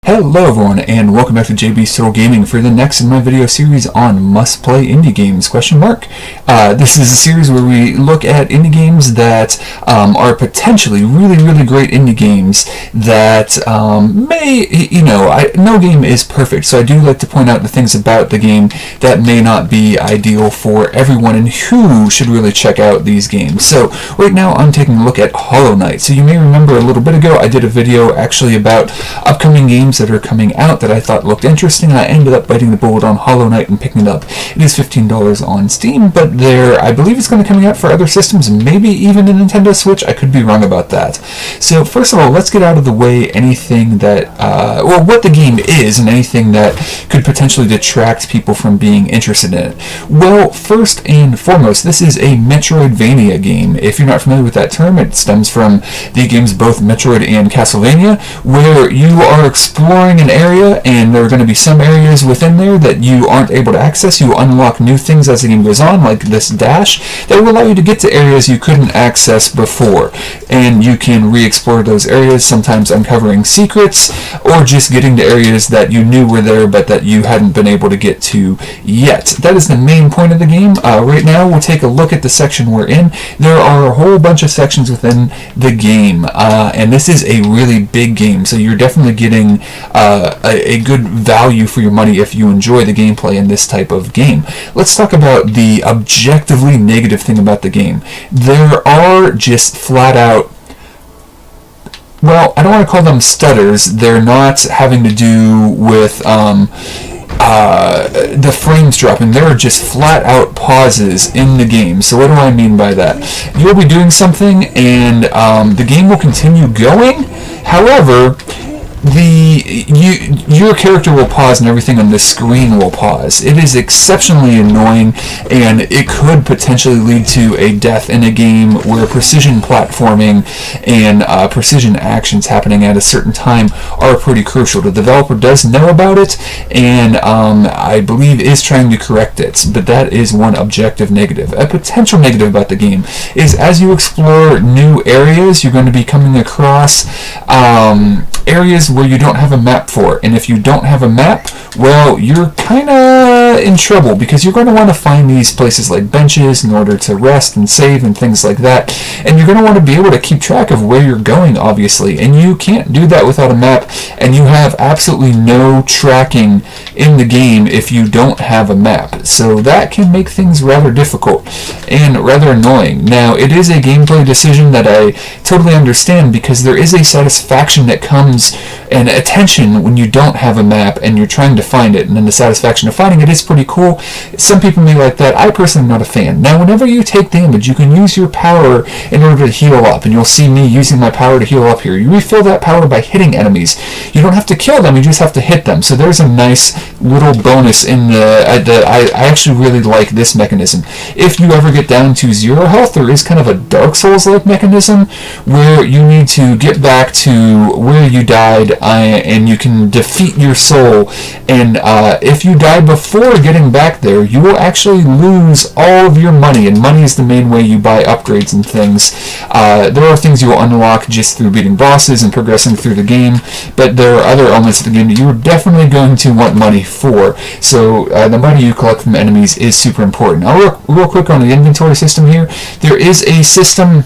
Hello everyone, and welcome back to JB's Total Gaming for the next in my video series on must-play indie games, ? This is a series where we look at indie games that are potentially really great indie games that no game is perfect, so I do like to point out the things about the game that may not be ideal for everyone and who should really check out these games. So right now I'm taking a look at Hallow Knight. So you may remember a little bit ago I did a video actually about upcoming games that are coming out that I thought looked interesting, and I ended up biting the bullet on Hallow Knight and picking it up. It is $15 on Steam, but I believe it's going to be coming out for other systems, maybe even a Nintendo Switch. I could be wrong about that. So first of all, let's get out of the way anything that, what the game is and anything that could potentially detract people from being interested in it. Well, first and foremost, this is a Metroid-Vania game. If you're not familiar with that term, it stems from the games both Metroid and Castlevania, where you are exploring an area, and there are going to be some areas within there that you aren't able to access. You unlock new things as the game goes on, like this dash, that will allow you to get to areas you couldn't access before. And you can re-explore those areas, sometimes uncovering secrets, or just getting to areas that you knew were there, but that you hadn't been able to get to yet. That is the main point of the game. Right now, we'll take a look at the section we're in. There are a whole bunch of sections within the game, and this is a really big game, so you're definitely getting a good value for your money if you enjoy the gameplay in this type of game. Let's talk about the objectively negative thing about the game. There are just flat out, well, I don't want to call them stutters. They're not having to do with the frames dropping. There are just flat out pauses in the game. So what do I mean by that? You'll be doing something and the game will continue going. However, your character will pause and everything on the screen will pause. It is exceptionally annoying, and it could potentially lead to a death in a game where precision platforming and precision actions happening at a certain time are pretty crucial. The developer does know about it, and I believe is trying to correct it, but that is one objective negative. A potential negative about the game is as you explore new areas, you're going to be coming across areas where you don't have a map for, and if you don't have a map, well, you're kind of in trouble, because you're going to want to find these places like benches in order to rest and save and things like that, and you're going to want to be able to keep track of where you're going, obviously, and you can't do that without a map, and you have absolutely no tracking in the game if you don't have a map, so that can make things rather difficult and rather annoying. Now, it is a gameplay decision that I totally understand, because there is a satisfaction that comes and attention when you don't have a map and you're trying to find it, and then the satisfaction of finding it is pretty cool. Some people may like that. I personally am not a fan. Now, whenever you take damage, you can use your power in order to heal up, and you'll see me using my power to heal up here. You refill that power by hitting enemies. You don't have to kill them, you just have to hit them. So there's a nice little bonus in I actually really like this mechanism. If you ever get down to 0 health, there is kind of a Dark Souls-like mechanism where you need to get back to where you died, and you can defeat your soul, and if you die before getting back there, you will actually lose all of your money, and money is the main way you buy upgrades and things. There are things you will unlock just through beating bosses and progressing through the game, but there are other elements of the game that you are definitely going to want money for, so the money you collect from enemies is super important. Now, real quick on the inventory system here, there is a system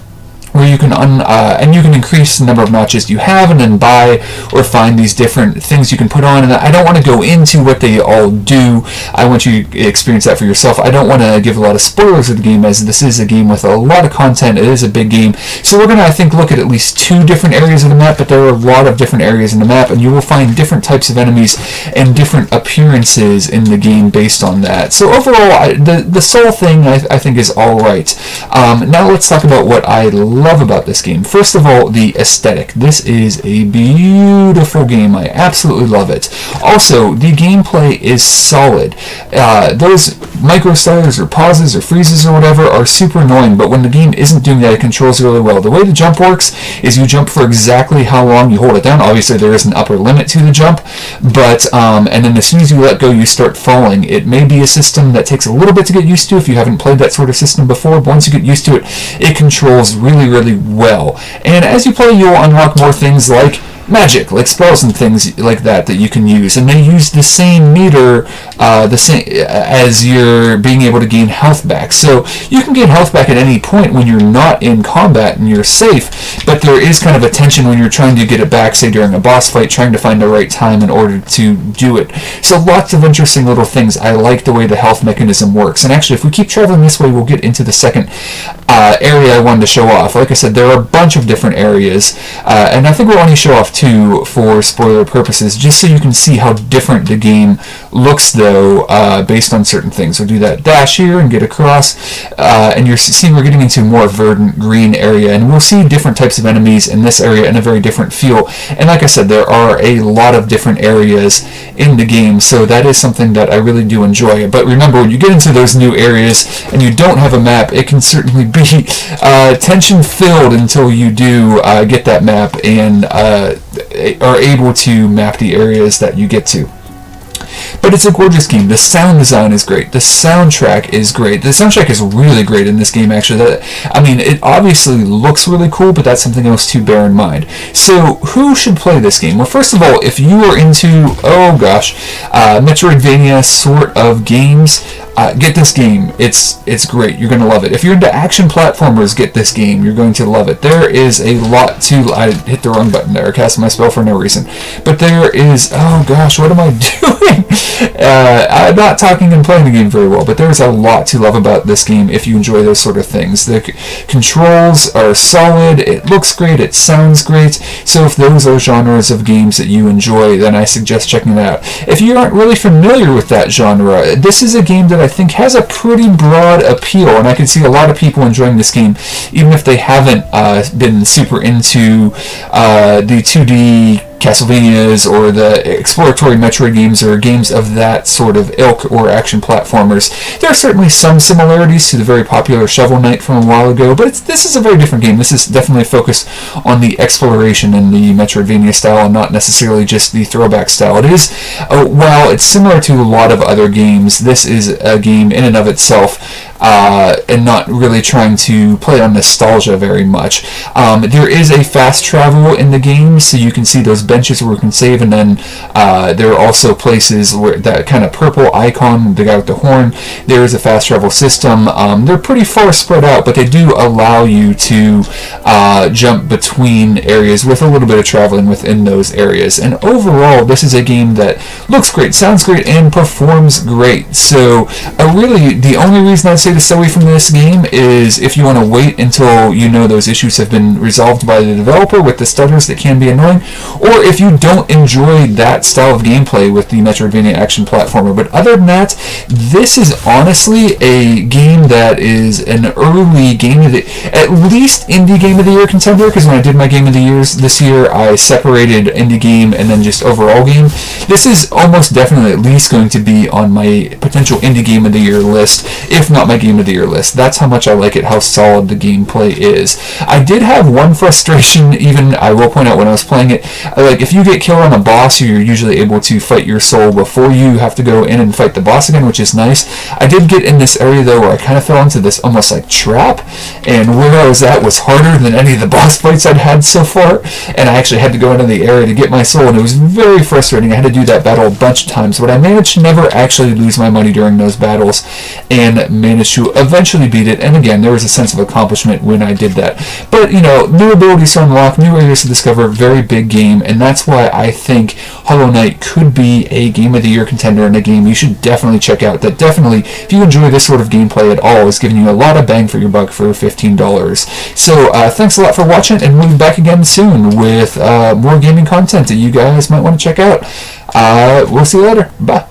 where you can and you can increase the number of notches you have, and then buy or find these different things you can put on. And I don't want to go into what they all do. I want you to experience that for yourself. I don't want to give a lot of spoilers of the game, as this is a game with a lot of content. It is a big game. So we're going to, I think, look at least 2 different areas of the map, but there are a lot of different areas in the map, and you will find different types of enemies and different appearances in the game based on that. So overall, the soul thing I think is alright. Now let's talk about what I love about this game. First of all, the aesthetic. This is a beautiful game. I absolutely love it. Also, the gameplay is solid. Those micro stutters or pauses or freezes or whatever are super annoying, but when the game isn't doing that, it controls really well. The way the jump works is you jump for exactly how long you hold it down. Obviously, there is an upper limit to the jump, but and then as soon as you let go, you start falling. It may be a system that takes a little bit to get used to if you haven't played that sort of system before, but once you get used to it, it controls really well. And as you play, you'll unlock more things like magic, like spells and things like that you can use, and they use the same meter, the same as you're being able to gain health back. So you can gain health back at any point when you're not in combat and you're safe, but there is kind of a tension when you're trying to get it back, say during a boss fight, trying to find the right time in order to do it. So lots of interesting little things. I like the way the health mechanism works. And actually, if we keep traveling this way, we'll get into the second area I wanted to show off. Like I said, there are a bunch of different areas, and I think we'll only show off two for spoiler purposes, just so you can see how different the game looks, though, based on certain things. We'll do that dash here and get across, and you're seeing we're getting into more verdant green area, and we'll see different types of enemies in this area in a very different feel. And like I said, there are a lot of different areas in the game, so that is something that I really do enjoy. But remember, when you get into those new areas and you don't have a map, it can certainly be tension-filled until you do get that map and are able to map the areas that you get to. But it's a gorgeous game. The sound design is great. The soundtrack is great. The soundtrack is really great in this game, actually. It obviously looks really cool, but that's something else to bear in mind. So, who should play this game? Well, first of all, if you are into, Metroid-Vania sort of games, get this game. It's great. You're going to love it. If you're into action platformers, get this game. You're going to love it. There is a lot to... I hit the wrong button there. I cast my spell for no reason. But there is... Oh gosh, what am I doing? I'm not talking and playing the game very well, but there's a lot to love about this game if you enjoy those sort of things. The controls are solid. It looks great. It sounds great. So if those are genres of games that you enjoy, then I suggest checking it out. If you aren't really familiar with that genre, this is a game that I think has a pretty broad appeal, and I can see a lot of people enjoying this game, even if they haven't been super into the 2D Castlevanias or the exploratory Metroid games or games of that sort of ilk or action platformers. There are certainly some similarities to the very popular Shovel Knight from a while ago, but this is a very different game. This is definitely focused on the exploration in the Metroid-Vania style and not necessarily just the throwback style. It is, while it's similar to a lot of other games, this is a game in and of itself, and not really trying to play on nostalgia very much. There is a fast travel in the game, so you can see those benches where you can save, and then there are also places where that kind of purple icon, the guy with the horn, there is a fast travel system. They're pretty far spread out, but they do allow you to jump between areas with a little bit of traveling within those areas. And overall, this is a game that looks great, sounds great, and performs great. So really, the only reason I'd say to stay away from this game is if you want to wait until you know those issues have been resolved by the developer with the stutters that can be annoying, or if you don't enjoy that style of gameplay with the Metroid-Vania action platformer. But other than that, this is honestly a game that is an early game of the, at least indie game of the year contender, because when I did my game of the years this year, I separated indie game and then just overall game. This is almost definitely at least going to be on my potential indie game of the year list, if not my game of the year list. That's how much I like it, how solid the gameplay is. I did have one frustration, even I will point out when I was playing it, like if you get killed on a boss, you're usually able to fight your soul before you have to go in and fight the boss again, which is nice. I did get in this area though where I kind of fell into this almost like trap, and where I was at was harder than any of the boss fights I'd had so far, and I actually had to go into the area to get my soul, and it was very frustrating. I had to do that battle a bunch of times, but I managed to never actually lose my money during those battles and managed to eventually beat it. And again, there was a sense of accomplishment when I did that. But you know, new abilities to unlock, new areas to discover, very big game, and that's why I think Hallow Knight could be a game of the year contender and a game you should definitely check out. That definitely, if you enjoy this sort of gameplay at all, is giving you a lot of bang for your buck for $15. So thanks a lot for watching, and we'll be back again soon with more gaming content that you guys might want to check out. We'll see you later. Bye.